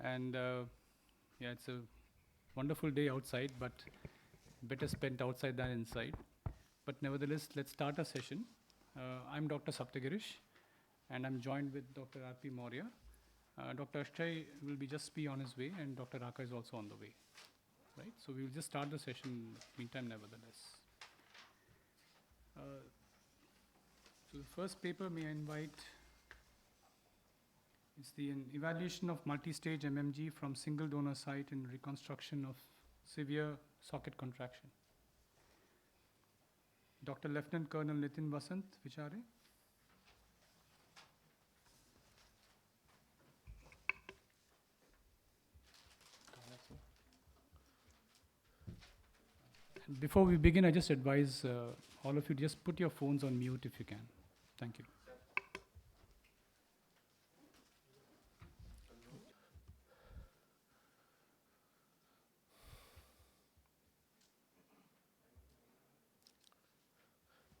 And yeah, it's a wonderful day outside, but better spent outside than inside. But nevertheless, let's start our session. I'm Dr. Saptagirish, and I'm joined with Dr. R.P. Maurya. Dr. Ashchay will just be on his way, and Dr. Raka is also on the way. Right? So we will just start the session meantime, nevertheless. So the first paper may I invite is the evaluation of multi-stage MMG from single donor site in reconstruction of severe socket contraction. Dr. Lieutenant Colonel Nitin Vasant Vichare. Before we begin, I just advise all of you just put your phones on mute if you can. Thank you.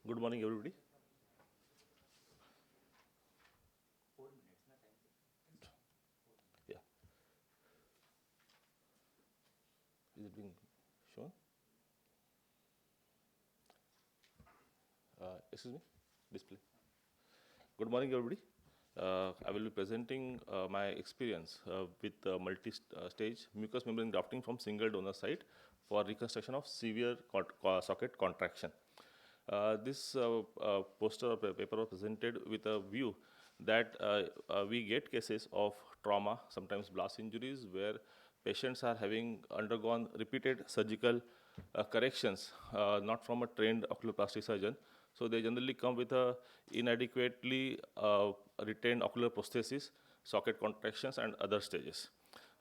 Good morning, everybody. Yeah. Is it being shown? Excuse me? Display. Good morning, everybody. I will be presenting my experience with multi-stage mucous membrane grafting from single donor site for reconstruction of severe socket contraction. This poster or paper was presented with a view that we get cases of trauma, sometimes blast injuries, where patients are having undergone repeated surgical corrections, not from a trained oculoplasty surgeon. So they generally come with a inadequately retained ocular prosthesis, socket contractions, and other stages.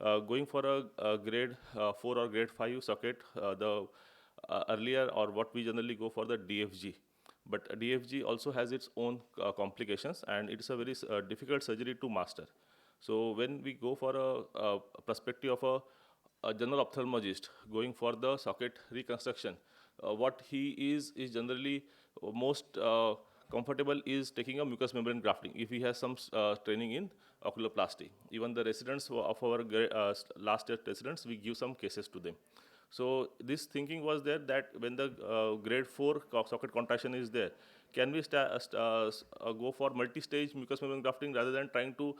Going for a grade 4 or grade 5 socket, earlier or what we generally go for the DFG. But DFG also has its own complications, and it's a very difficult surgery to master. So when we go for a perspective of a general ophthalmologist going for the socket reconstruction, what he is generally most comfortable is taking a mucous membrane grafting if he has some training in oculoplasty. Even the residents of our last year residents, we give some cases to them. So this thinking was there that when the grade 4 socket contraction is there, can we go for multi-stage mucous membrane grafting rather than trying to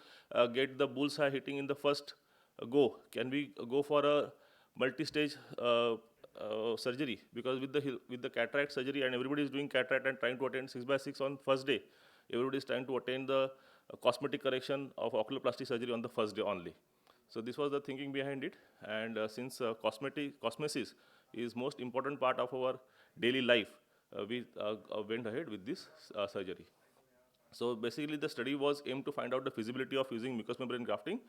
get the bullseye hitting in the first go? Can we go for a multi-stage surgery? Because with the cataract surgery and everybody is doing cataract and trying to attain 6x6 on first day, everybody is trying to attain the cosmetic correction of oculoplasty surgery on the first day only. So this was the thinking behind it, and since cosmesis is most important part of our daily life, we went ahead with this surgery. So basically the study was aimed to find out the feasibility of using mucous membrane grafting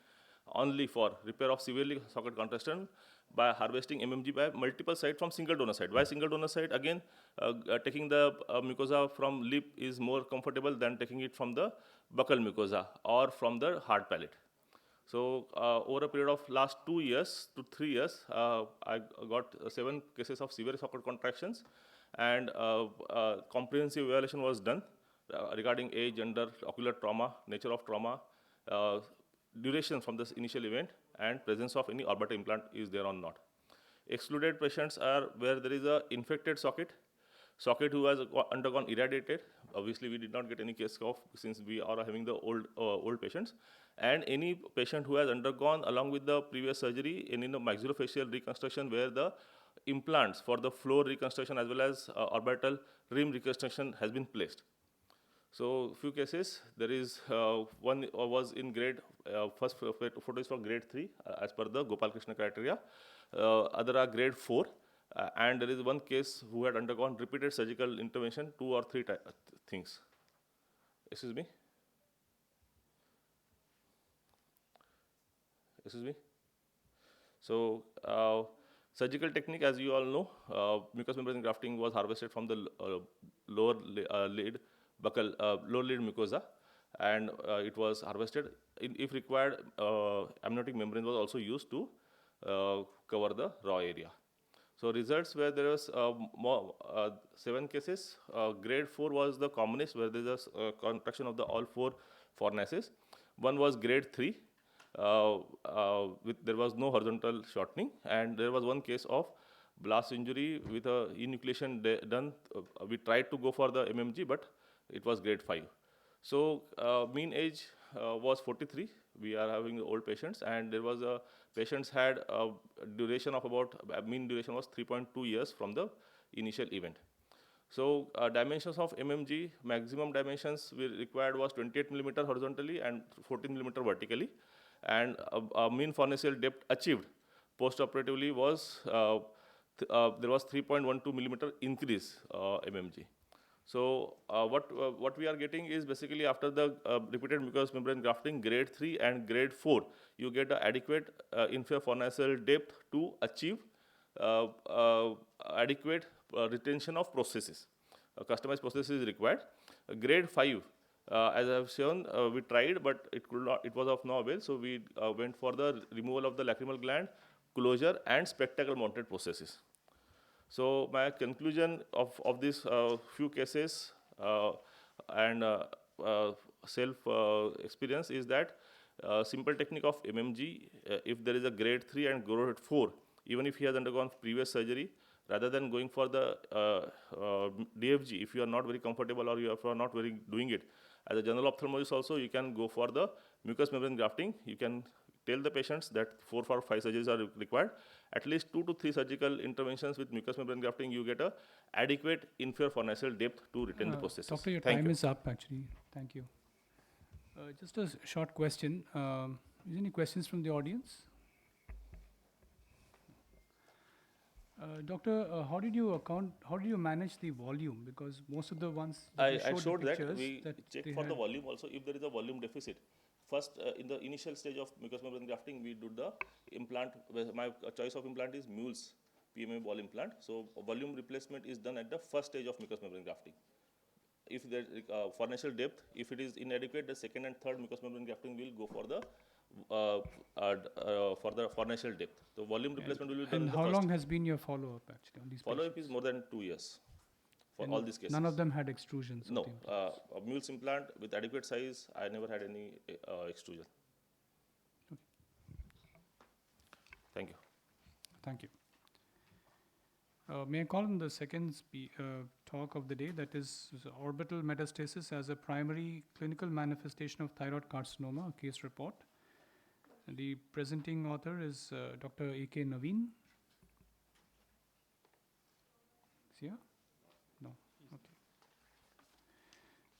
only for repair of severely socket contraction by harvesting MMG by multiple sites from single donor site. Why single donor site? Again, taking the mucosa from lip is more comfortable than taking it from the buccal mucosa or from the hard palate. So over a period of last 2 years to 3 years, I got 7 cases of severe socket contractions, and comprehensive evaluation was done regarding age, gender, ocular trauma, nature of trauma, duration from this initial event, and presence of any orbital implant is there or not. Excluded patients are where there is a infected socket who has undergone irradiated. Obviously, we did not get any case of, since we are having the old patients, and any patient who has undergone along with the previous surgery any maxillofacial reconstruction where the implants for the floor reconstruction as well as orbital rim reconstruction has been placed. So few cases, there is one was in grade, first photo is for grade 3 as per the Gopal Krishna criteria, other are grade 4. And there is one case who had undergone repeated surgical intervention, 2 or 3 things. Excuse me? Excuse me? So, surgical technique, as you all know, mucous membrane grafting was harvested from the lower lid, buccal, lower lid mucosa, and it was harvested. If required, amniotic membrane was also used to cover the raw area. So results where there was 7 cases. Grade 4 was the commonest, where there is a contraction of the all 4 fornices. One was grade 3, there was no horizontal shortening, and there was one case of blast injury with a enucleation done. We tried to go for the MMG, but it was grade 5. So mean age was 43. We are having old patients, and there was patients had a duration of about, mean duration was 3.2 years from the initial event. So dimensions of MMG, maximum dimensions we required was 28 millimeter horizontally and 14 millimeter vertically, and mean fornicel depth achieved post-operatively was there was 3.12 millimeter increase MMG. So what we are getting is basically after the repeated mucous membrane grafting, grade 3 and grade 4, you get an adequate inferior fornicel depth to achieve adequate retention of prosthesis. Customized prosthesis is required. Grade 5, as I have shown, we tried, but it could not. It was of no avail. So we went for the removal of the lacrimal gland, closure, and spectacle-mounted prosthesis. So my conclusion of these few cases and self experience is that simple technique of MMG, if there is a grade 3 and grade 4, even if he has undergone previous surgery, rather than going for the DFG, if you are not very comfortable or you are not very doing it, as a general ophthalmologist also, you can go for the mucous membrane grafting. You can tell the patients that 4 or 5 surgeries are required. At least 2 to 3 surgical interventions with mucous membrane grafting, you get a adequate inferior fornicel depth to retain the prosthesis. Doctor, your time is up actually. Thank you. Just a short question. Is there any questions from the audience? Doctor, how did you manage the volume? Because most of the ones I showed that we check for the had volume also if there is a volume deficit. First, in the initial stage of mucous membrane grafting, we do the implant. My choice of implant is Mule's PMA ball implant. So volume replacement is done at the first stage of mucous membrane grafting. If the fornicel depth, if it is inadequate, the second and third mucous membrane grafting will go for the fornicel depth. So volume replacement will be done. And in the how first. long has been your follow-up actually on these Follow-up patients? is more than 2 years for And all these cases. None of them had extrusions? No, a Mule's implant with adequate size, I never had any extrusion. Okay. Thank you. Thank you. May I call on the second talk of the day, that is orbital metastasis as a primary clinical manifestation of thyroid carcinoma, a case report. And the presenting author is Dr. A.K. Naveen. Is he here? No. Okay.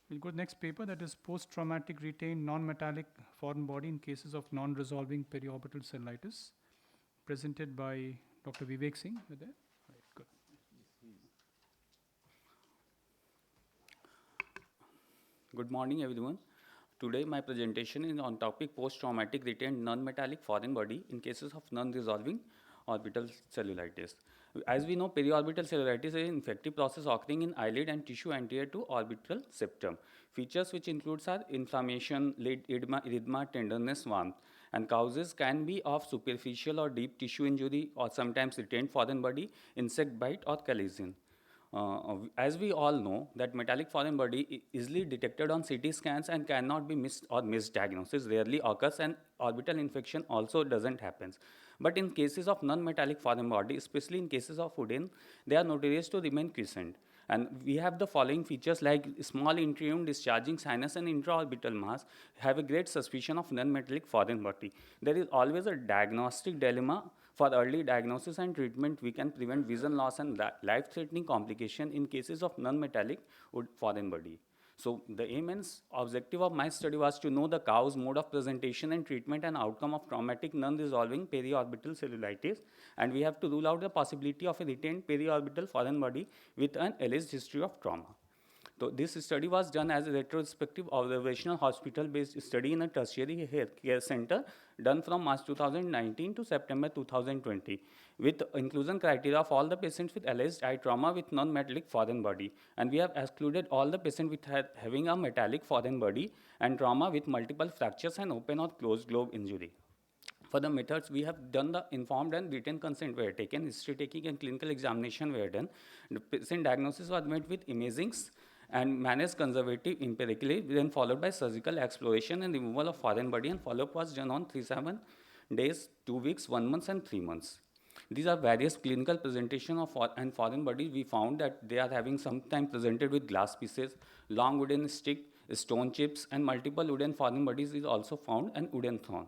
We'll go to the next paper, that is post-traumatic retained non-metallic foreign body in cases of non-resolving periorbital cellulitis, presented by Dr. Vivek Singh. Are there? Right, good. Good morning, everyone. Today, my presentation is on topic post-traumatic retained non-metallic foreign body in cases of non-resolving orbital cellulitis. As we know, periorbital cellulitis is an infective process occurring in eyelid and tissue anterior to orbital septum. Features which includes are inflammation, erythema, tenderness, warmth, and causes can be of superficial or deep tissue injury or sometimes retained foreign body, insect bite, or collision. As we all know, that metallic foreign body easily detected on CT scans and cannot be missed or misdiagnosis rarely occurs, and orbital infection also doesn't happen. But in cases of non-metallic foreign body, especially in cases of wooden, they are notorious to remain quiescent. And we have the following features like small intrium, discharging sinus, and intraorbital mass have a great suspicion of non-metallic foreign body. There is always a diagnostic dilemma. For early diagnosis and treatment, we can prevent vision loss and life-threatening complication in cases of non-metallic foreign body. So the aim and objective of my study was to know the cause, mode of presentation and treatment and outcome of traumatic non-resolving periorbital cellulitis, and we have to rule out the possibility of a retained periorbital foreign body with an alleged history of trauma. So this study was done as a retrospective observational hospital-based study in a tertiary care center done from March 2019 to September 2020 with inclusion criteria of all the patients with alleged eye trauma with non-metallic foreign body. And we have excluded all the patients with having a metallic foreign body and trauma with multiple fractures and open or closed globe injury. For the methods, we have done the informed and written consent were taken, history taking and clinical examination were done. The patient diagnosis was made with imagings and managed conservative empirically, then followed by surgical exploration and removal of foreign body, and follow-up was done on 37 days, 2 weeks, 1 month, and 3 months. These are various clinical presentation of foreign bodies. We found that they are having sometimes presented with glass pieces, long wooden stick, stone chips, and multiple wooden foreign bodies is also found, and wooden thorn.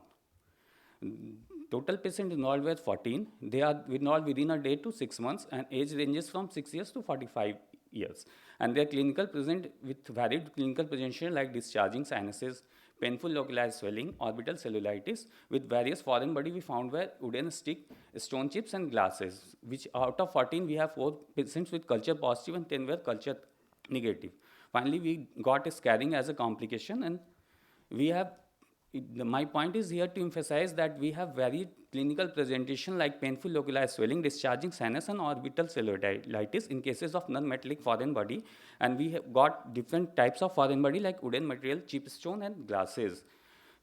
Total patients involved were 14. They are involved within a day to 6 months, and age ranges from 6 years to 45 years. And their clinical present with varied clinical presentation like discharging sinuses, painful localized swelling, orbital cellulitis. With various foreign body we found were wooden stick, stone chips, and glasses, which out of 14 we have 4 patients with culture positive and 10 were culture negative. Finally, we got a scarring as a complication, and we have my point is here to emphasize that we have varied clinical presentation like painful localized swelling, discharging sinus, and orbital cellulitis in cases of non-metallic foreign body, and we have got different types of foreign body like wooden material, chip stone, and glasses.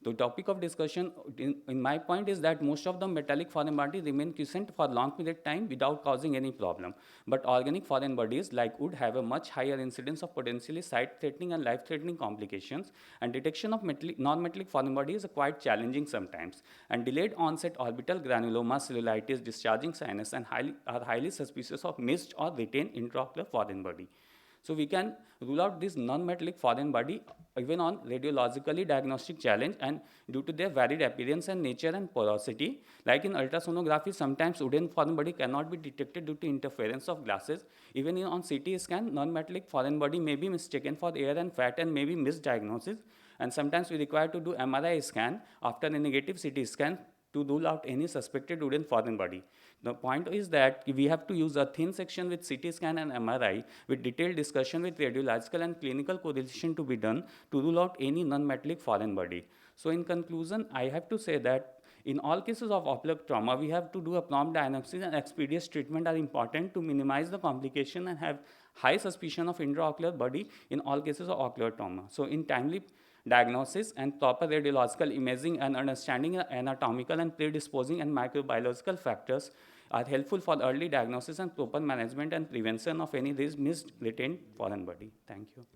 The topic of discussion in my point is that most of the metallic foreign bodies remain quiescent for long period of time without causing any problem. But organic foreign bodies like wood have a much higher incidence of potentially site-threatening and life-threatening complications, and detection of non-metallic foreign body is quite challenging sometimes. And delayed onset orbital granuloma, cellulitis, discharging sinus, and are highly suspicious of missed or retained intraocular foreign body. So we can rule out this non-metallic foreign body even on radiologically diagnostic challenge, and due to their varied appearance and nature and porosity. Like in ultrasonography, sometimes wooden foreign body cannot be detected due to interference of glasses. Even on CT scan, non-metallic foreign body may be mistaken for air and fat and may be misdiagnosis. And sometimes we require to do MRI scan after a negative CT scan to rule out any suspected wooden foreign body. The point is that we have to use a thin section with CT scan and MRI with detailed discussion with radiological and clinical correlation to be done to rule out any non-metallic foreign body. So in conclusion, I have to say that in all cases of ocular trauma, we have to do a prompt diagnosis, and expeditious treatment are important to minimize the complication and have high suspicion of intraocular body in all cases of ocular trauma. So in timely diagnosis and proper radiological imaging and understanding anatomical and predisposing and microbiological factors are helpful for early diagnosis and proper management and prevention of any missed retained foreign body. Thank you.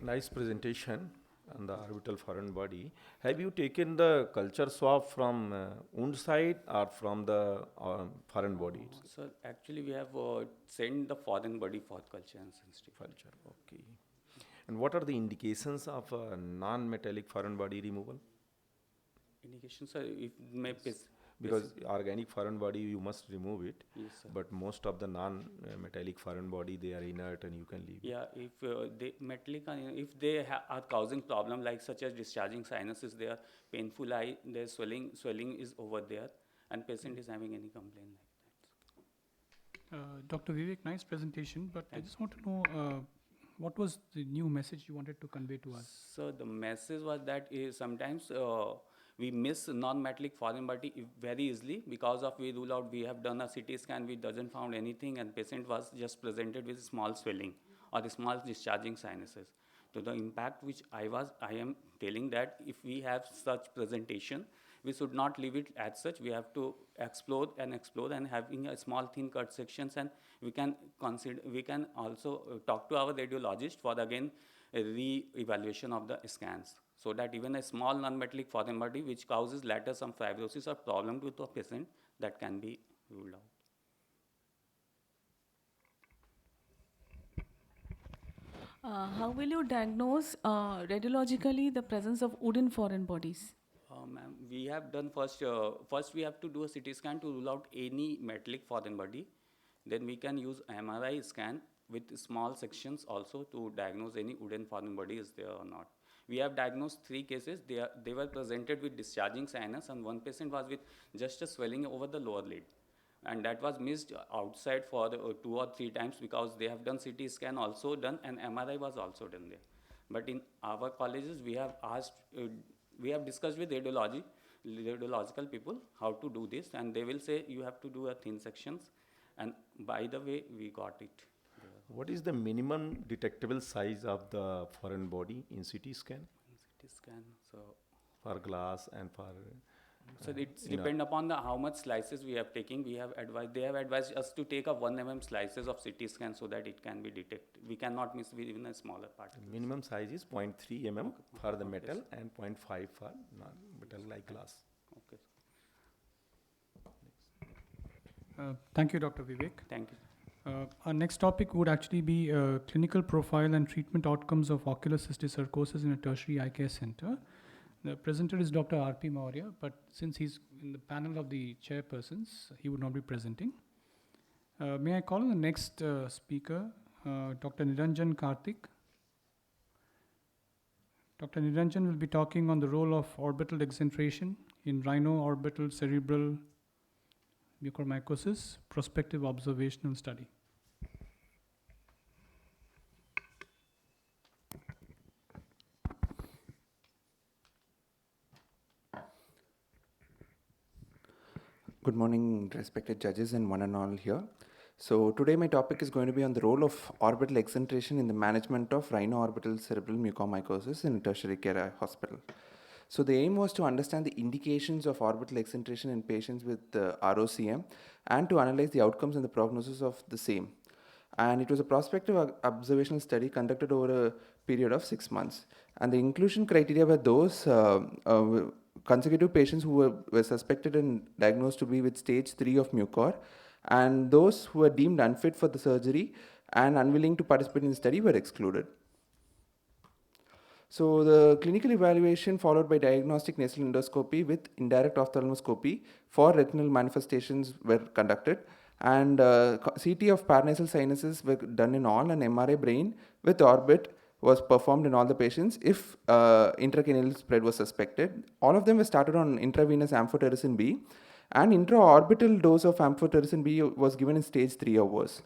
Nice presentation on the orbital foreign body. Have you taken the culture swab from wound side or from the foreign body? So actually we have sent the foreign body for culture and sensitive. Culture, okay. And what are the indications of non-metallic foreign body removal? Indications, sir, if may Because organic foreign body, you must remove it. Yes, sir. But most of the non-metallic foreign body, they are inert and you can leave. Yeah, if they metallic, if they are causing problem like such as discharging sinuses, they are painful eye, their swelling is over there, and patient is having any complaint like that. Dr. Vivek, nice presentation, but I just want to know what was the new message you wanted to convey to us? So the message was that sometimes we miss non-metallic foreign body very easily because of we rule out, we have done a CT scan, we doesn't found anything, and patient was just presented with small swelling or the small discharging sinuses. So the impact which I am telling that if we have such presentation, we should not leave it as such. We have to explore and having a small thin cut sections, and we can also talk to our radiologist for again a re-evaluation of the scans, so that even a small non-metallic foreign body which causes later some fibrosis or problem with the patient, that can be ruled out. How will you diagnose radiologically the presence of wooden foreign bodies? Ma'am, we have done first we have to do a CT scan to rule out any metallic foreign body. Then we can use MRI scan with small sections also to diagnose any wooden foreign body is there or not. We have diagnosed 3 cases. They were presented with discharging sinus, and one patient was with just a swelling over the lower lid. And that was missed outside for 2 or 3 times because they have done CT scan also done and MRI was also done there. But in our colleges, we have asked, we have discussed with radiological people how to do this, and they will say you have to do a thin sections. And by the way, we got it. What is the minimum detectable size of the foreign body in CT scan? In CT scan, so For glass and for So it's enough. depend upon the how much slices we have taken. We have advised, they have advised us to take a 1 mm slices of CT scan so that it can be detected. We cannot miss with even a smaller particle. Minimum size is 0.3 mm for the Okay, metal and 0.5 for non-metal like glass. Okay, Thank you, Dr. Vivek. thank you. Our next topic would actually be clinical profile and treatment outcomes of ocular cysticercosis in a tertiary eye care center. The presenter is Dr. R.P. Maurya, but since he's in the panel of the chairpersons, he would not be presenting. May I call on the next speaker, Dr. Niranjan Karthik. Dr. Niranjan will be talking on the role of orbital excentrration in rhino-orbital cerebral mucormycosis, prospective observational study. Good morning, respected judges and one and all here. So today my topic is going to be on the role of orbital excentration in the management of rhino-orbital cerebral mucormycosis in a tertiary care hospital. So the aim was to understand the indications of orbital excentration in patients with ROCM and to analyze the outcomes and the prognosis of the same. And it was a prospective observational study conducted over a period of 6 months. And the inclusion criteria were those consecutive patients who were suspected and diagnosed to be with stage 3 of mucor, and those who were deemed unfit for the surgery and unwilling to participate in the study were excluded. So the clinical evaluation followed by diagnostic nasal endoscopy with indirect ophthalmoscopy for retinal manifestations were conducted, and CT of paranasal sinuses were done in all, and MRI brain with orbit was performed in all the patients if intracranial spread was suspected. All of them were started on intravenous amphotericin B, and intraorbital dose of amphotericin B was given in stage 3 or worse.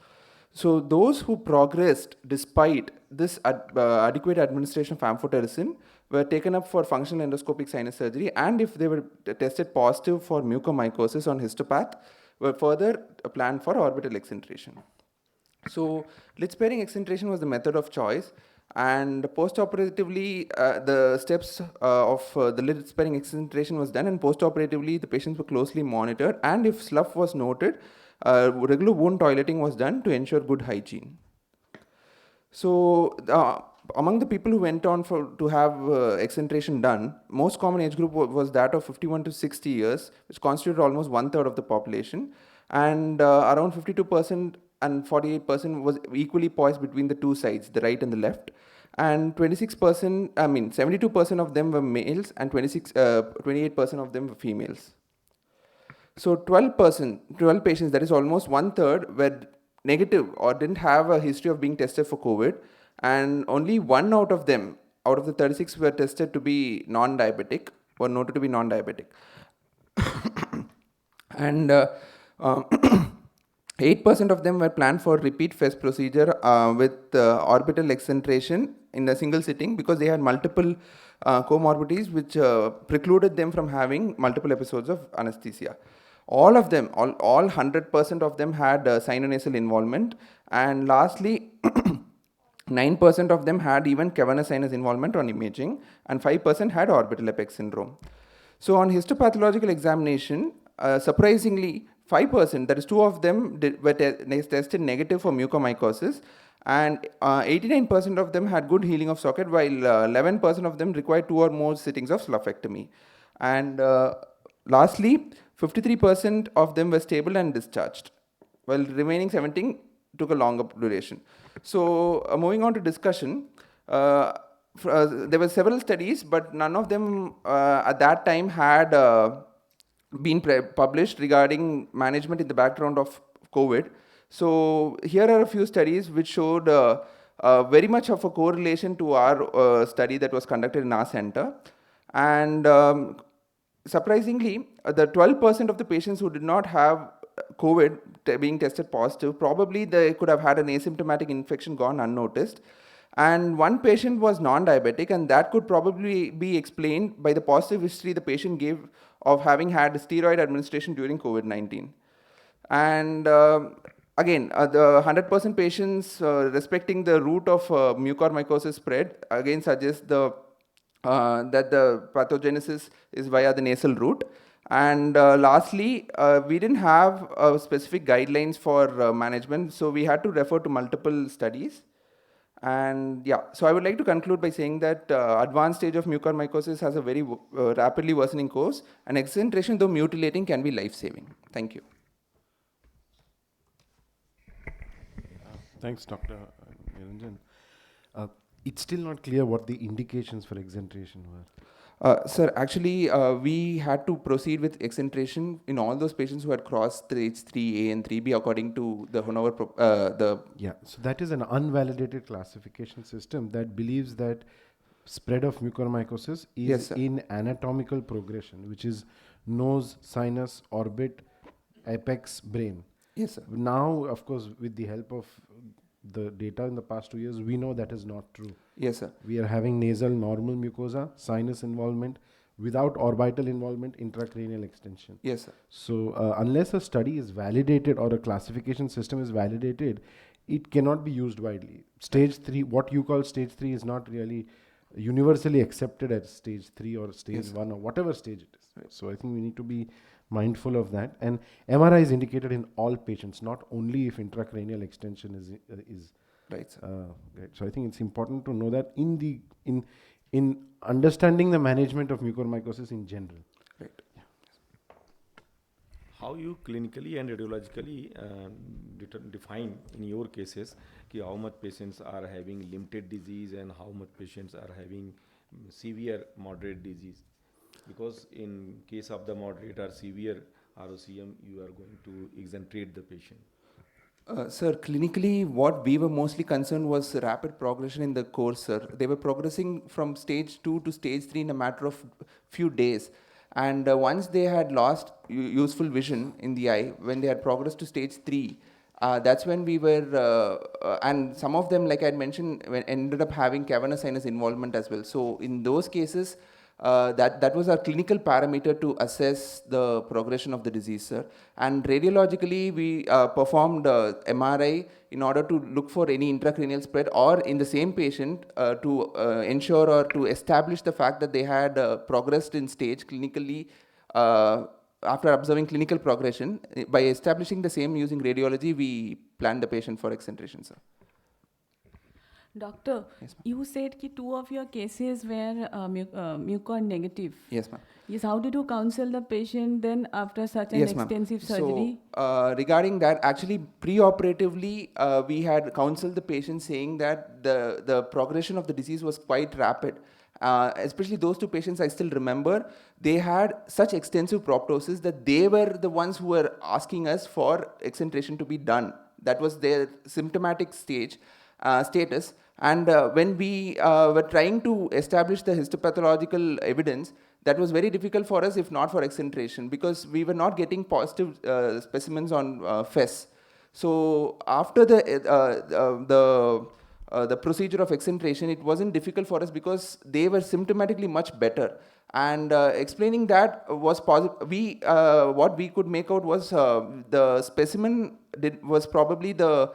So those who progressed despite this adequate administration of amphotericin were taken up for functional endoscopic sinus surgery, and if they were tested positive for mucormycosis on histopath, were further planned for orbital excentration. So lid sparing excentrration was the method of choice, and postoperatively the steps of the lid sparing excentration was done, and postoperatively the patients were closely monitored, and if slough was noted, regular wound toileting was done to ensure good hygiene. So among the people who went on to have excentrration done, most common age group was that of 51 to 60 years, which constituted almost 1/3 of the population, and around 52% and 48% was equally poised between the two sides, the right and the left, and 72% of them were males, and 28% of them were females. So 12 patients, that is almost 1/3, were negative or didn't have a history of being tested for COVID, and only 1 out of them, out of the 36, were tested to be non-diabetic, were noted to be non-diabetic. And 8% of them were planned for repeat FES procedure with orbital excentration in a single sitting because they had multiple comorbidities which precluded them from having multiple episodes of anesthesia. All of them, all 100% of them had sinonasal involvement, and lastly 9% of them had even cavernous sinus involvement on imaging, and 5% had orbital apex syndrome. So on histopathological examination, surprisingly 5%, that is 2 of them were tested negative for mucormycosis, and 89% of them had good healing of socket, while 11% of them required 2 or more sittings of slumpectomy. And lastly, 53% of them were stable and discharged, while remaining 17 took a longer duration. So moving on to discussion, there were several studies, but none of them at that time had been published regarding management in the background of COVID. So here are a few studies which showed very much of a correlation to our study that was conducted in our center. And surprisingly, the 12% of the patients who did not have COVID being tested positive, probably they could have had an asymptomatic infection gone unnoticed. And 1 patient was non-diabetic, and that could probably be explained by the positive history the patient gave of having had steroid administration during COVID-19. And again, the 100% patients respecting the route of mucormycosis spread again suggests that the pathogenesis is via the nasal route. And lastly, we didn't have specific guidelines for management, so we had to refer to multiple studies. And yeah, so I would like to conclude by saying that advanced stage of mucormycosis has a very rapidly worsening course, and excenteration, though mutilating, can be life-saving. Thank you. Thanks, Dr. Niranjan. It's still not clear what the indications for exenteration were. Sir, actually, we had to proceed with excenteration in all those patients who had crossed stage 3A and 3B according to the Yeah, so that is an unvalidated classification system that believes that spread of mucormycosis is Yes, sir. in anatomical progression, which is nose, sinus, orbit, apex, brain. Yes, sir. Now, of course, with the help of the data in the past 2 years, we know that is not true. Yes, sir. We are having nasal normal mucosa, sinus involvement, without orbital involvement, intracranial extension. Yes, sir. So unless a study is validated or a classification system is validated, it cannot be used widely. Stage 3, what you call stage 3 is not really universally accepted as stage 3 or stage Yes, 1 or whatever stage it is. Right. So I think we need to be mindful of that. And MRI is indicated in all patients, not only if intracranial extension is Right, sir. right. So I think it's important to know that in understanding the management of mucormycosis in general. Right. How you clinically and radiologically define in your cases how much patients are having limited disease and how much patients are having severe moderate disease? Because in case of the moderate or severe ROCM, you are going to exenterate the patient. Sir, clinically, what we were mostly concerned was rapid progression in the course, sir. They were progressing from stage 2 to stage 3 in a matter of few days. And once they had lost useful vision in the eye, when they had progressed to stage 3, that's when we were, and some of them, like I had mentioned, ended up having cavernous sinus involvement as well. So in those cases, that was our clinical parameter to assess the progression of the disease, sir. And radiologically, we performed MRI in order to look for any intracranial spread, or in the same patient to ensure or to establish the fact that they had progressed in stage clinically after observing clinical progression. By establishing the same using radiology, we planned the patient for exenteration, sir. Doctor, Yes, you said that 2 of your cases were mucor negative. Yes, ma'am. Yes, how did you counsel the patient then after such an Yes, ma'am. extensive surgery? So, regarding that, actually, pre-operatively, we had counseled the patient saying that the progression of the disease was quite rapid. Especially those 2 patients, I still remember, they had such extensive proptosis that they were the ones who were asking us for exenteration to be done. That was their symptomatic status. And when we were trying to establish the histopathological evidence, that was very difficult for us if not for exenteration, because we were not getting positive specimens on FES. So after the procedure of exenteration, it wasn't difficult for us because they were symptomatically much better. And explaining that was positive. What we could make out was the specimen was probably the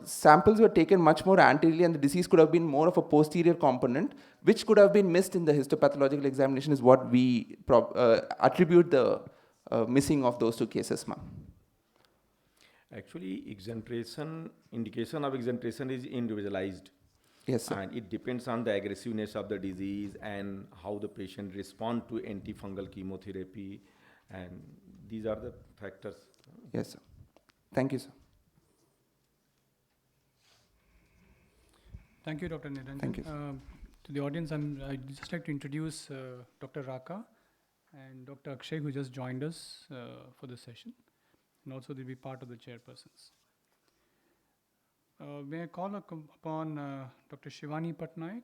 samples were taken much more anteriorly, and the disease could have been more of a posterior component, which could have been missed in the histopathological examination, is what we attribute the missing of those 2 cases, ma'am. Actually, indication of exenteration is individualized. Yes, sir. And it depends on the aggressiveness of the disease and how the patient respond to antifungal chemotherapy, and these are the factors. Yes, sir. Thank you, sir. Thank you, Dr. Niranjan. Thank you. To the audience, I'd just like to introduce Dr. Raka and Dr. Akshay, who just joined us for this session. And also they'll be part of the chairpersons. May I call upon Dr. Shivani Patnaik?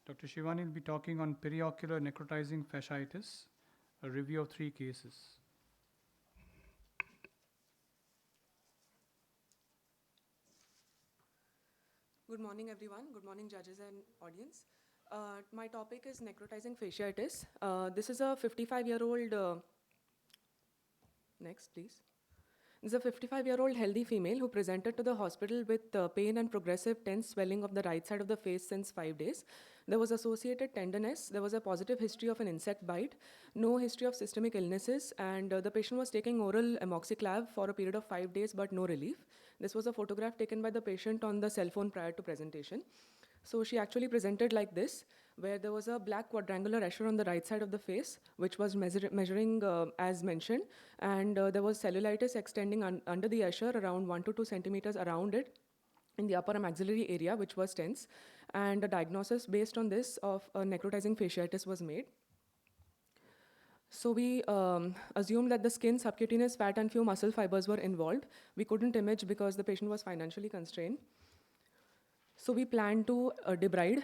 Dr. Shivani will be talking on periocular necrotizing fasciitis, a review of 3 cases. Good morning, everyone. Good morning, judges and audience. My topic is necrotizing fasciitis. This is a 55-year-old. Next, please. This is a 55-year-old healthy female who presented to the hospital with pain and progressive tense swelling of the right side of the face since 5 days. There was associated tenderness. There was a positive history of an insect bite, no history of systemic illnesses, and the patient was taking oral amoxiclav for a period of 5 days but no relief. This was a photograph taken by the patient on the cell phone prior to presentation. So she actually presented like this, where there was a black quadrangular pressure on the right side of the face, which was measuring as mentioned, and there was cellulitis extending under the pressure around 1 to 2 centimeters around it in the upper maxillary area, which was tense, and a diagnosis based on this of necrotizing fasciitis was made. So we assumed that the skin, subcutaneous fat, and few muscle fibers were involved. We couldn't image because the patient was financially constrained. So we planned to debride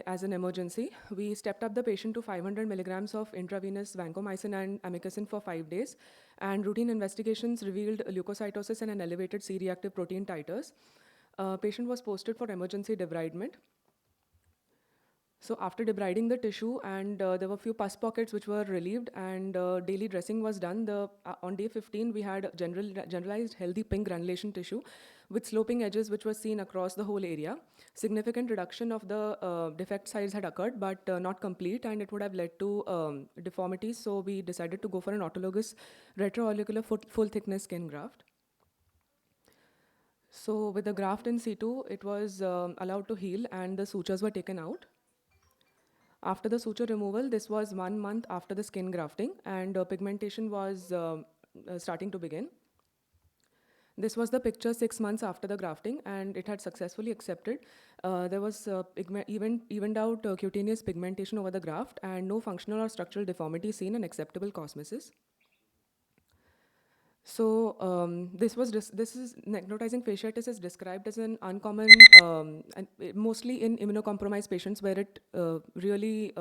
as an emergency. We stepped up the patient to 500 milligrams of intravenous vancomycin and amikacin for 5 days, and routine investigations revealed leukocytosis and an elevated C-reactive protein titers. Patient was posted for emergency debridement. So after debriding the tissue, and there were few pus pockets which were relieved, and daily dressing was done. On day 15, we had generalized healthy pink granulation tissue with sloping edges which was seen across the whole area. Significant reduction of the defect size had occurred, but not complete, and it would have led to deformities. So we decided to go for an autologous retroauricular full thickness skin graft. So with the graft in situ, it was allowed to heal, and the sutures were taken out. After the suture removal, this was 1 month after the skin grafting, and pigmentation was starting to begin. This was the picture 6 months after the grafting, and it had successfully accepted. There was evened out cutaneous pigmentation over the graft, and no functional or structural deformity seen, and acceptable cosmesis. So this is necrotizing fasciitis is described as an uncommon, and mostly in immunocompromised patients, where it really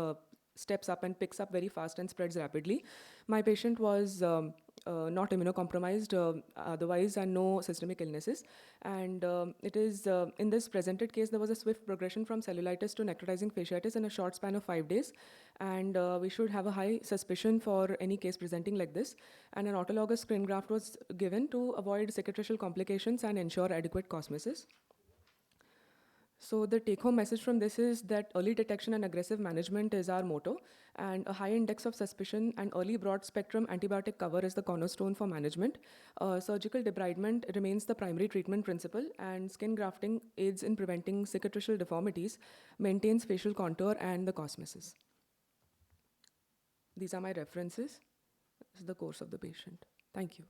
steps up and picks up very fast and spreads rapidly. My patient was not immunocompromised otherwise, and no systemic illnesses. And it is, in this presented case, there was a swift progression from cellulitis to necrotizing fasciitis in a short span of 5 days. And we should have a high suspicion for any case presenting like this. And an autologous skin graft was given to avoid cicatricial complications and ensure adequate cosmesis. So the take-home message from this is that early detection and aggressive management is our motto, and a high index of suspicion and early broad-spectrum antibiotic cover is the cornerstone for management. Surgical debridement remains the primary treatment principle, and skin grafting aids in preventing cicatricial deformities, maintains facial contour and the cosmesis. These are my references. This is the course of the patient. Thank you.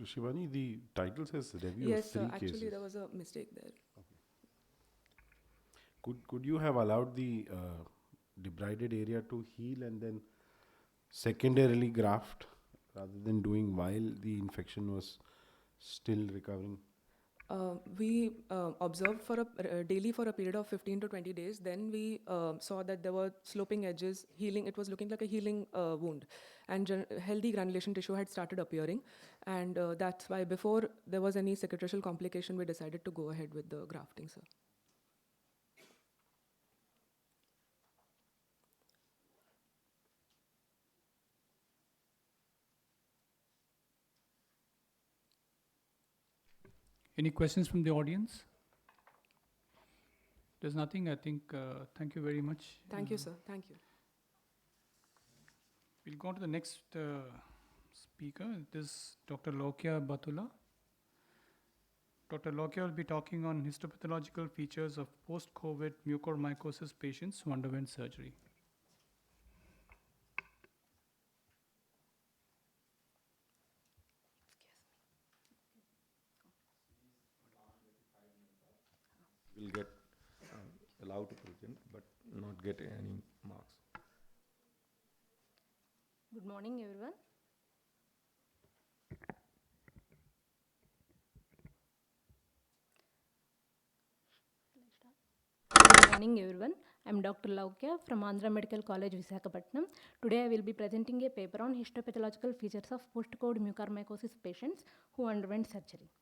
Dr. Shivani, the title says review Yes, of 3 actually cases. there was a mistake there. Could you have allowed the debrided area to heal and then secondarily graft rather than doing while the infection was still recovering? We observed for daily for a period of 15 to 20 days. Then we saw that there were sloping edges, healing. It was looking like a healing wound, and healthy granulation tissue had started appearing. And that's why before there was any cicatricial complication, we decided to go ahead with the grafting, sir. Any questions from the audience? There's nothing, I think. Thank you very much. Thank you, sir. Thank you. We'll go on to the next speaker. This is Dr. Lokia Batula. Dr. Lokia will be talking on histopathological features of post-COVID mucormycosis patients who underwent surgery. Will get allowed to present, but not get any marks. Good morning, everyone. Good morning, everyone. I'm Dr. Lokia from Andhra Medical College, Visakhapatnam. Today, I will be presenting a paper on histopathological features of post-COVID mucormycosis patients who underwent surgery.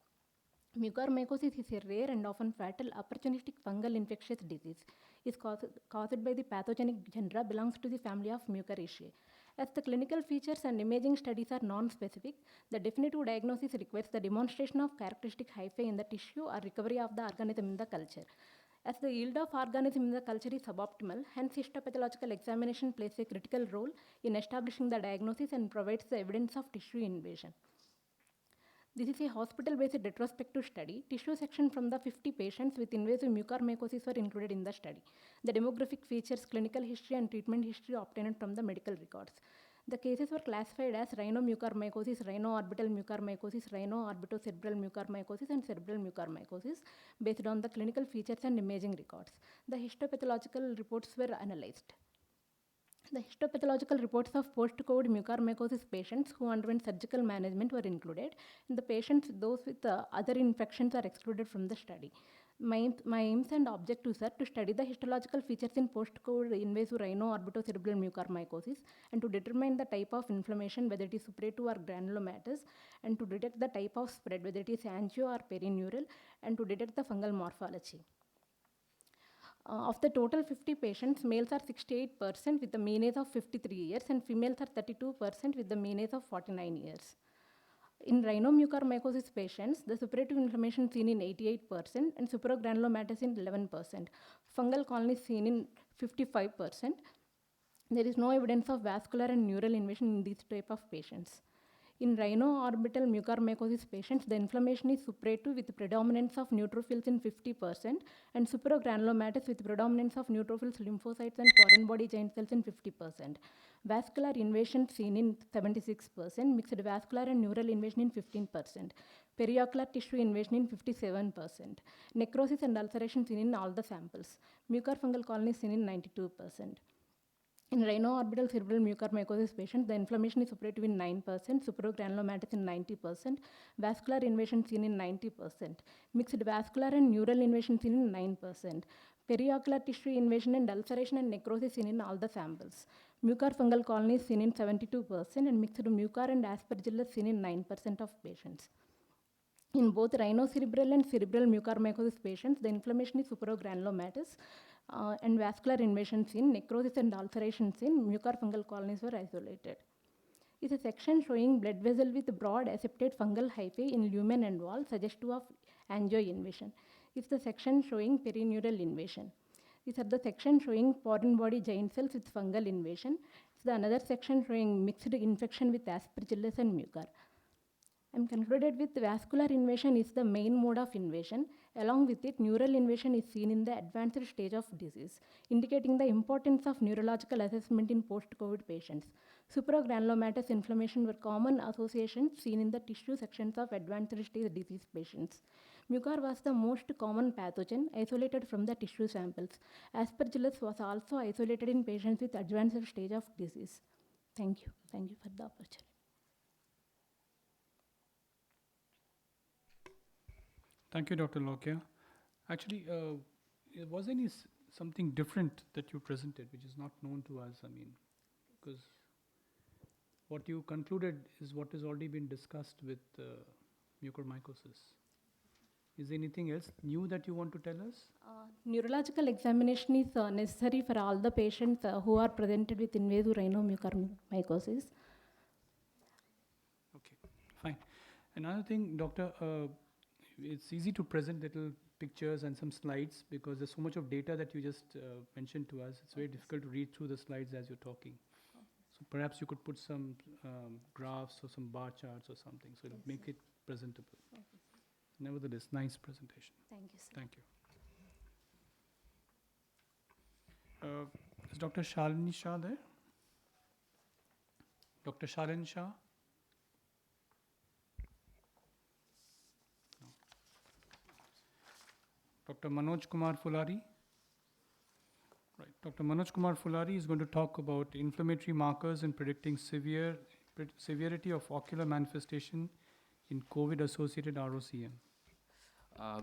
Mucormycosis is a rare and often fatal opportunistic fungal infectious disease. It is caused by the pathogenic genera belongs to the family of Mucoriaceae. As the clinical features and imaging studies are non-specific, the definitive diagnosis requires the demonstration of characteristic hyphae in the tissue or recovery of the organism in the culture. As the yield of organism in the culture is suboptimal, hence histopathological examination plays a critical role in establishing the diagnosis and provides the evidence of tissue invasion. This is a hospital-based retrospective study. Tissue section from the 50 patients with invasive mucormycosis were included in the study. The demographic features, clinical history, and treatment history obtained from the medical records. The cases were classified as rhinomucormycosis, rhinoorbital mucormycosis, rhinoorbitocerebral mucormycosis, and cerebral mucormycosis based on the clinical features and imaging records. The histopathological reports were analyzed. The histopathological reports of post-COVID mucormycosis patients who underwent surgical management were included, and the patients, those with other infections, are excluded from the study. My aims and objectives are to study the histological features in post-COVID invasive rhino-orbitocerebral mucormycosis and to determine the type of inflammation, whether it is suppurative or granulomatous, and to detect the type of spread, whether it is angio or perineural, and to detect the fungal morphology. Of the total 50 patients, males are 68% with the mean age of 53 years and females are 32% with the mean age of 49 years. In rhinomucormycosis patients, the suppurative inflammation seen in 88% and supragranulomatous in 11%. Fungal colonies seen in 55%. There is no evidence of vascular and neural invasion in these type of patients. In rhino-orbital mucormycosis patients, the inflammation is suppurative with predominance of neutrophils in 50% and supragranulomatous with predominance of neutrophils, lymphocytes, and foreign body giant cells in 50%. Vascular invasion seen in 76%, mixed vascular and neural invasion in 15%. Periocular tissue invasion in 57%. Necrosis and ulceration seen in all the samples. Mucorfungal colonies seen in 92%. In rhino-orbital cerebral mucormycosis patients, the inflammation is suppurative in 9%, supragranulomatous in 90%, vascular invasion seen in 90%, mixed vascular and neural invasion seen in 9%, periocular tissue invasion and ulceration and necrosis seen in all the samples. Mucorfungal colonies seen in 72% and mixed mucor and aspergillus seen in 9% of patients. In both rhinocerebral and cerebral mucormycosis patients, the inflammation is supragranulomatous and vascular invasion seen, necrosis and ulceration seen, mucorfungal colonies were isolated. Is a section showing blood vessel with broad accepted fungal hyphae in lumen and wall suggestive of angio invasion. Is the section showing perineural invasion. These are the section showing foreign body giant cells with fungal invasion. Is the another section showing mixed infection with aspergillus and mucor. I'm concluded with vascular invasion is the main mode of invasion. Along with it, neural invasion is seen in the advanced stage of disease, indicating the importance of neurological assessment in post-COVID patients. Supragranulomatous inflammation were common associations seen in the tissue sections of advanced stage disease patients. Mucor was the most common pathogen isolated from the tissue samples. Aspergillus was also isolated in patients with advanced stage of disease. Thank you. Thank you for the opportunity. Thank you, Dr. Lokia. Actually, was any something different that you presented, which is not known to us? I mean, because what you concluded is what has already been discussed with mucormycosis. Is there anything else new that you want to tell us? Neurological examination is necessary for all the patients who are presented with invasive rhinomucormycosis. Okay, fine. Another thing, Doctor, it's easy to present little pictures and some slides because there's so much of data that you just mentioned to us. It's very difficult to read through the slides as you're talking. So perhaps you could put some graphs or some bar charts or something, so it'll make it presentable. Nevertheless, nice presentation. Thank you, sir. Thank you. Is Dr. Shalini Shah there? Dr. Shalini Shah? No. Dr. Manoj Kumar Fulari? Right. Dr. Manoj Kumar Fulari is going to talk about inflammatory markers in predicting severity of ocular manifestation in COVID-associated ROCM.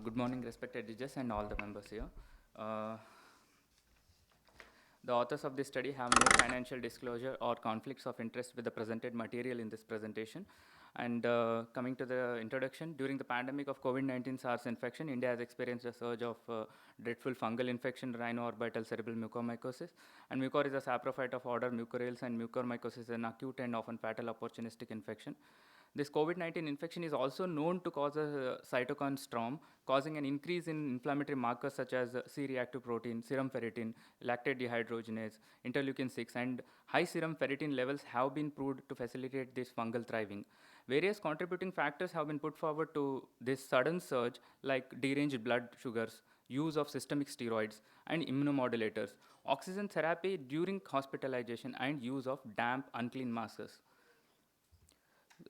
Good morning, respected judges and all the members here. The authors of this study have no financial disclosure or conflicts of interest with the presented material in this presentation. And coming to the introduction, during the pandemic of COVID-19 SARS infection, India has experienced a surge of dreadful fungal infection, rhinoorbital cerebral mucormycosis. And mucor is a saprophyte of order Mucorales, and mucormycosis is an acute and often fatal opportunistic infection. This COVID-19 infection is also known to cause a cytokine storm, causing an increase in inflammatory markers such as C-reactive protein, serum ferritin, lactate dehydrogenase, interleukin-6, and high serum ferritin levels have been proved to facilitate this fungal thriving. Various contributing factors have been put forward to this sudden surge, like deranged blood sugars, use of systemic steroids and immunomodulators, oxygen therapy during hospitalization, and use of damp, unclean masks.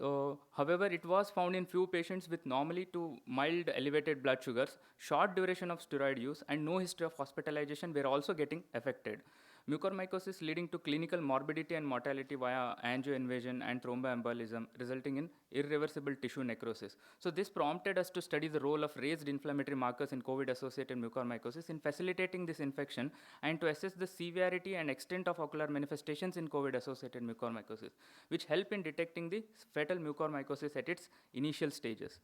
However, it was found in few patients with normally to mild elevated blood sugars, short duration of steroid use, and no history of hospitalization were also getting affected. Mucormycosis leading to clinical morbidity and mortality via angioinvasion and thromboembolism, resulting in irreversible tissue necrosis. So this prompted us to study the role of raised inflammatory markers in COVID-associated mucormycosis in facilitating this infection, and to assess the severity and extent of ocular manifestations in COVID-associated mucormycosis, which help in detecting the fetal mucormycosis at its initial stages.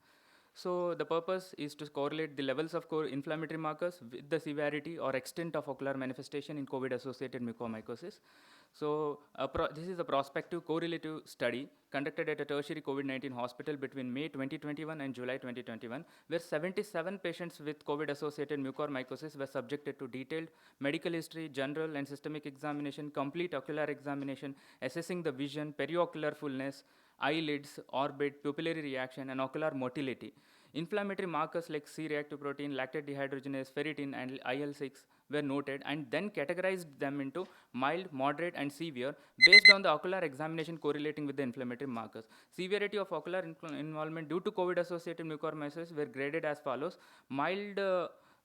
So the purpose is to correlate the levels of inflammatory markers with the severity or extent of ocular manifestation in COVID-associated mucormycosis. So this is a prospective correlative study conducted at a tertiary COVID-19 hospital between May 2021 and July 2021, where 77 patients with COVID-associated mucormycosis were subjected to detailed medical history, general and systemic examination, complete ocular examination, assessing the vision, periocular fullness, eyelids, orbit, pupillary reaction, and ocular motility. Inflammatory markers like C-reactive protein, lactate dehydrogenase, ferritin, and IL-6 were noted, and then categorized them into mild, moderate, and severe based on the ocular examination correlating with the inflammatory markers. Severity of ocular involvement due to COVID-associated mucormycosis were graded as follows: mild,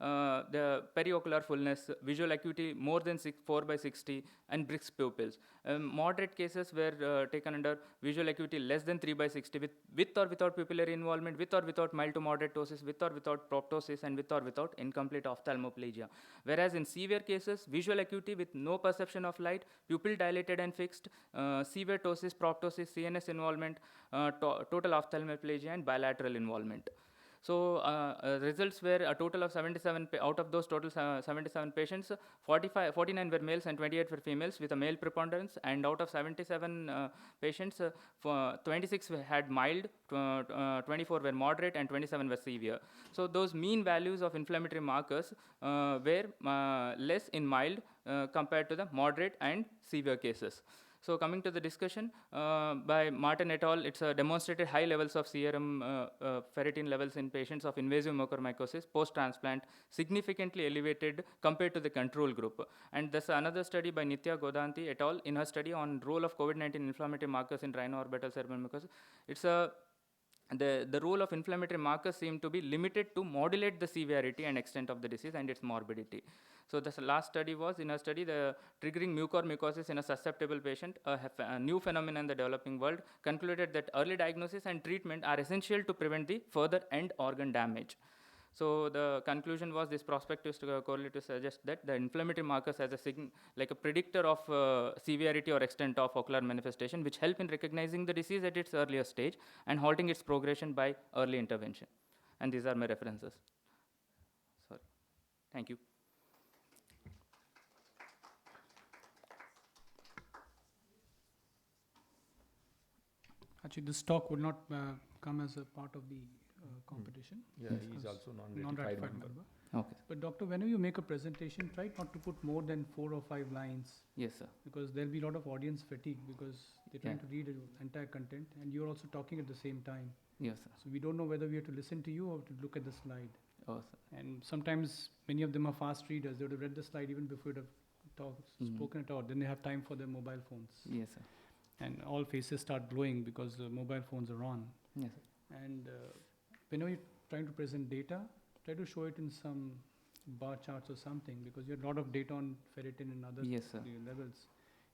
the periocular fullness, visual acuity more than 4/60, and brisk pupils. Moderate cases were taken under visual acuity less than 3/60 with or without pupillary involvement, with or without mild to moderate ptosis, with or without proptosis, and with or without incomplete ophthalmoplegia. Whereas in severe cases, visual acuity with no perception of light, pupil dilated and fixed, severe ptosis, proptosis, CNS involvement, total ophthalmoplegia, and bilateral involvement. So results were a total of 77, out of those total 77 patients, 49 were males and 28 were females with a male preponderance, and out of 77 patients, 26 had mild, 24 were moderate, and 27 were severe. So those mean values of inflammatory markers were less in mild compared to the moderate and severe cases. So coming to the discussion by Martin et al., it's demonstrated high levels of serum ferritin levels in patients of invasive mucormycosis post-transplant, significantly elevated compared to the control group. And there's another study by Nitya Godanti et al. In her study on role of COVID-19 inflammatory markers in rhinoorbital cerebral mucosis. It's the role of inflammatory markers seem to be limited to modulate the severity and extent of the disease and its morbidity. So the last study was, in a study, the triggering mucormycosis in a susceptible patient, a new phenomenon in the developing world, concluded that early diagnosis and treatment are essential to prevent the further end organ damage. So the conclusion was this prospective correlative suggests that the inflammatory markers as like a predictor of severity or extent of ocular manifestation, which help in recognizing the disease at its earlier stage and halting its progression by early intervention. And these are my references. Sorry. Thank you. Actually, this talk would not come as a part of the competition. Yeah, he is also non-ratified member. Okay. But doctor, whenever you make a presentation, try not to put more than 4 or 5 lines. Yes, sir. Because there'll be a lot of audience fatigue because they're trying to read the entire content and you're also talking at the same time. Yes, sir. So we don't know whether we have to listen to you or to look at the slide. Oh, sir. And sometimes many of them are fast readers. They would have read the slide even before it have spoken it out. Then they have time for their mobile phones. Yes, sir. And all faces start glowing because the mobile phones are on. Yes, sir. And whenever you're trying to present data, try to show it in some bar charts or something because you have a lot of data on ferritin and other levels.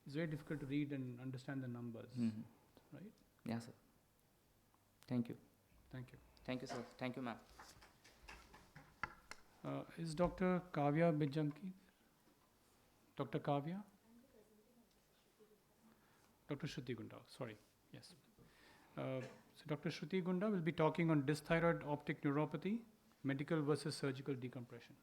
It's very difficult to read and understand the numbers, right? Yes, sir. Thank you. Thank you. Thank you, sir. Thank you, ma'am. Is Dr. Kavya Bijamki? Dr. Kavya? Dr. Shruti Gundal, sorry. Yes. So Dr. Shruti Gunda will be talking on dysthyroid optic neuropathy, medical versus surgical decompression.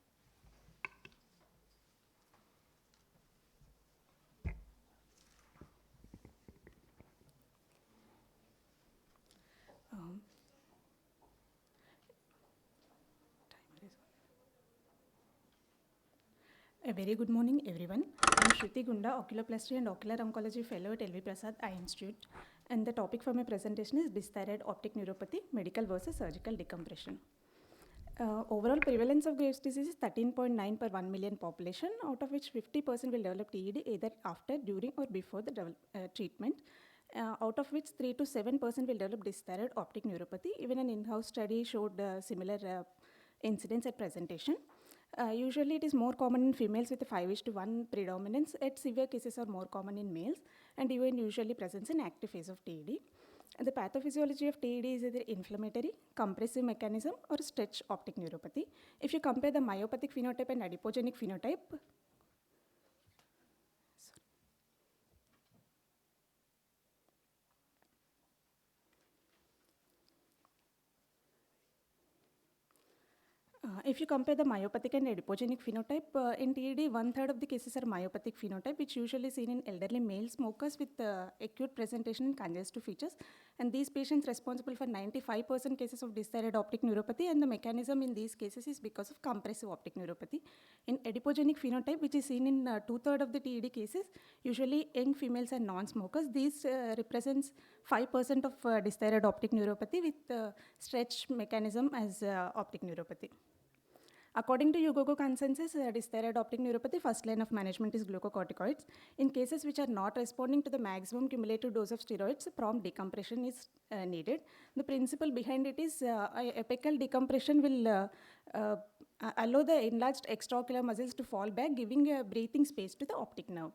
A very good morning, everyone. I'm Shruti Gunda, Oculoplasty and Ocular Oncology Fellow at LV Prasad Eye Institute. And the topic for my presentation is dysthyroid optic neuropathy, medical versus surgical decompression. Overall prevalence of Graves' disease is 13.9 per 1 million population, out of which 50% will develop TED either after, during, or before the treatment. Out of which 3 to 7% will develop dysthyroid optic neuropathy. Even an in-house study showed similar incidence at presentation. Usually it is more common in females with a 5:1 predominance, yet severe cases are more common in males, and even usually presents in active phase of TED. And the pathophysiology of TED is either inflammatory, compressive mechanism, or stretch optic neuropathy. If you compare the myopathic phenotype and adipogenic phenotype, if you compare the myopathic and adipogenic phenotype, in TED, 1/3 of the cases are myopathic phenotype, which usually seen in elderly male smokers with acute presentation in congestive features. And these patients responsible for 95% cases of dysthyroid optic neuropathy, and the mechanism in these cases is because of compressive optic neuropathy. In adipogenic phenotype, which is seen in 2/3 of the TED cases, usually young females and non-smokers, these represents 5% of dysthyroid optic neuropathy with stretch mechanism as optic neuropathy. According to UGOGO consensus, dysthyroid optic neuropathy, first line of management is glucocorticoids. In cases which are not responding to the maximum cumulative dose of steroids, prompt decompression is needed. The principle behind it is apical decompression will allow the enlarged extraocular muscles to fall back, giving a breathing space to the optic nerve.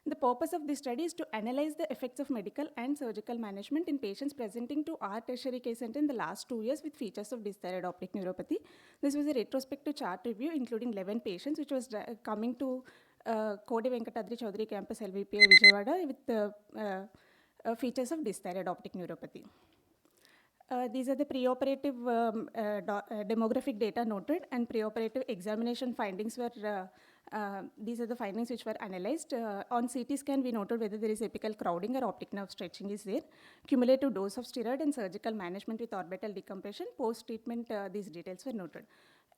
The purpose of this study is to analyze the effects of medical and surgical management in patients presenting to our tertiary care center in the last 2 years with features of dysthyroid optic neuropathy. This was a retrospective chart review including 11 patients, which was coming to Kodi Venkatadri Chaudhary campus LVPI Vijayawada with features of dysthyroid optic neuropathy. These are the preoperative demographic data noted, and preoperative examination findings were, these are the findings which were analyzed. On CT scan, we noted whether there is apical crowding or optic nerve stretching is there, cumulative dose of steroid, and surgical management with orbital decompression. Post-treatment, these details were noted.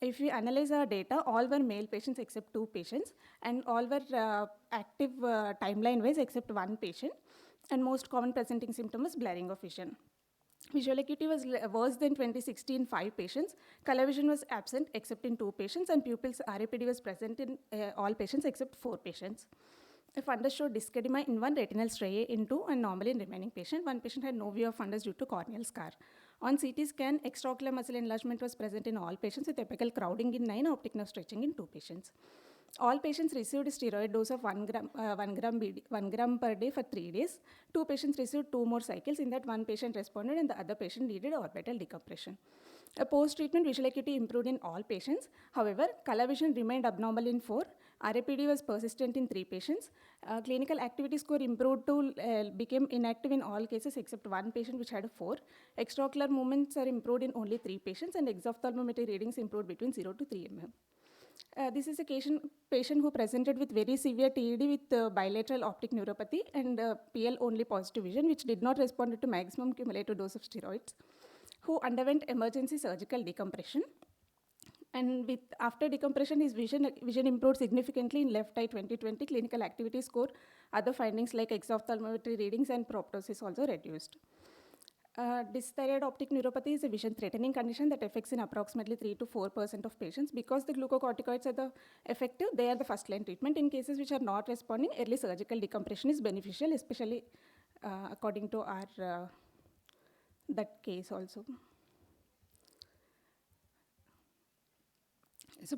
If we analyze our data, all were male patients except 2 patients, and all were active timeline-wise except 1 patient, and most common presenting symptom was blurring of vision. Visual acuity was worse than 2060 in 5 patients. Color vision was absent except in 2 patients, and pupils RAPD was present in all patients except 4 patients. A fundus showed disc edema in 1, retinal striae in 2, and normal in remaining patient. 1 patient had no view of fundus due to corneal scar. On CT scan, extraocular muscle enlargement was present in all patients with apical crowding in 9, optic nerve stretching in 2 patients. All patients received a steroid dose of 1 gram per day for 3 days. 2 patients received 2 more cycles. In that, 1 patient responded and the other patient needed orbital decompression. A post-treatment visual acuity improved in all patients. However, color vision remained abnormal in 4. RAPD was persistent in 3 patients. Clinical activity score improved to became inactive in all cases except 1 patient which had a 4. Extraocular movements are improved in only 3 patients, and exophthalmometry readings improved between 0 to 3 mm. This is a patient who presented with very severe TED with bilateral optic neuropathy and PL only positive vision, which did not respond to maximum cumulative dose of steroids, who underwent emergency surgical decompression. And after decompression, his vision improved significantly in left eye 20/20, clinical activity score. Other findings like exophthalmometry readings and proptosis also reduced. Dysthyroid optic neuropathy is a vision-threatening condition that affects in approximately 3 to 4% of patients. Because the glucocorticoids are the effective, they are the first-line treatment. In cases which are not responding, early surgical decompression is beneficial, especially according to our that case also. So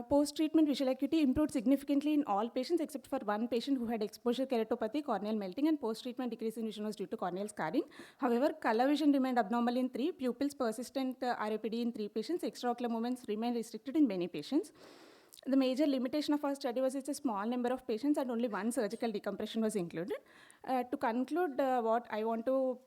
post-treatment visual acuity improved significantly in all patients except for 1 patient who had exposure keratopathy, corneal melting, and post-treatment decrease in vision was due to corneal scarring. However, color vision remained abnormal in 3, pupils persistent RAPD in 3 patients, extraocular movements remained restricted in many patients. The major limitation of our study was it's a small number of patients and only one surgical decompression was included. To conclude, what I want to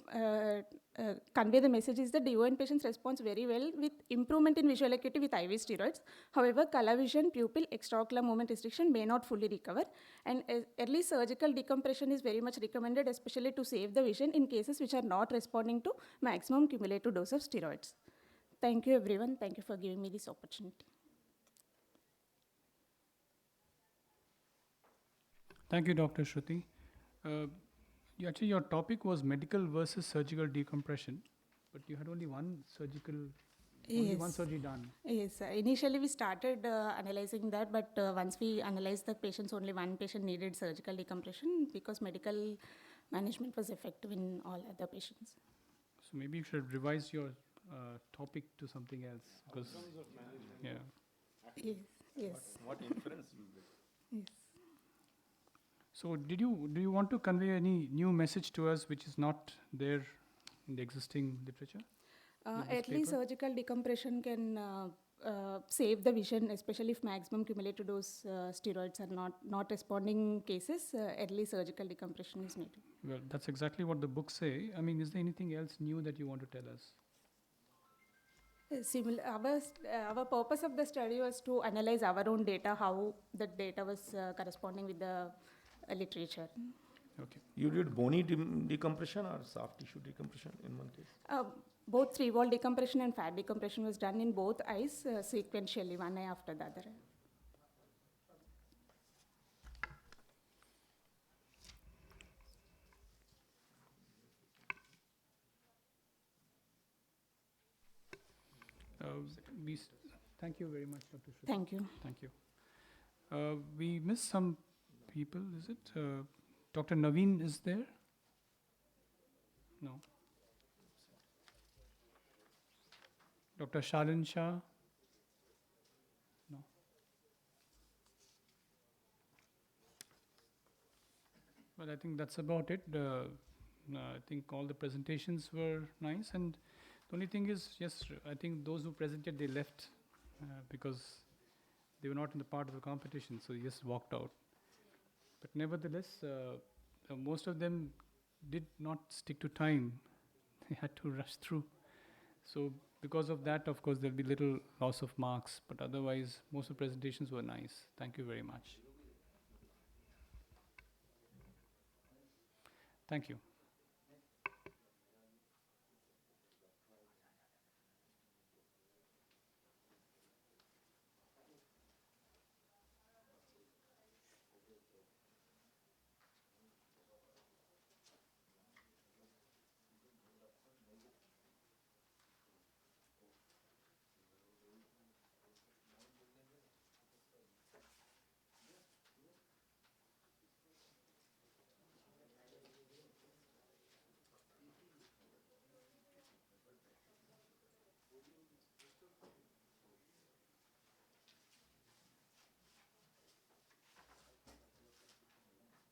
convey the message is that DON patients respond very well with improvement in visual acuity with IV steroids. However, color vision, pupil, extraocular movement restriction may not fully recover. And early surgical decompression is very much recommended, especially to save the vision in cases which are not responding to maximum cumulative dose of steroids. Thank you, everyone. Thank you for giving me this opportunity. Thank you, Dr. Shruti. Actually, your topic was medical versus surgical decompression, but you had only one surgery done. Yes, initially we started analyzing that, but once we analyzed the patients, only one patient needed surgical decompression because medical management was effective in all other patients. So maybe you should revise your topic to something else. Because, yeah. Yes. What inference you get? Yes. So do you want to convey any new message to us which is not there in the existing literature? At least surgical decompression can save the vision, especially if maximum cumulative dose steroids are not responding cases. At least surgical decompression is needed. Well, that's exactly what the books say. I mean, is there anything else new that you want to tell us? Our purpose of the study was to analyze our own data, how the data was corresponding with the literature. Okay. You did bony decompression or soft tissue decompression in one case? Both 3-wall decompression and fat decompression was done in both eyes sequentially, one eye after the other. Thank you very much, Dr. Shruti. Thank you. Thank you. We missed some people, is it? Dr. Naveen is there? No. Dr. Shalin Shah? No. Well, I think that's about it. I think all the presentations were nice, and the only thing is, yes, I think those who presented, they left because they were not in the part of the competition, so they just walked out. But nevertheless, most of them did not stick to time. They had to rush through. So because of that, of course, there'll be little loss of marks, but otherwise, most of the presentations were nice. Thank you very much. Thank you.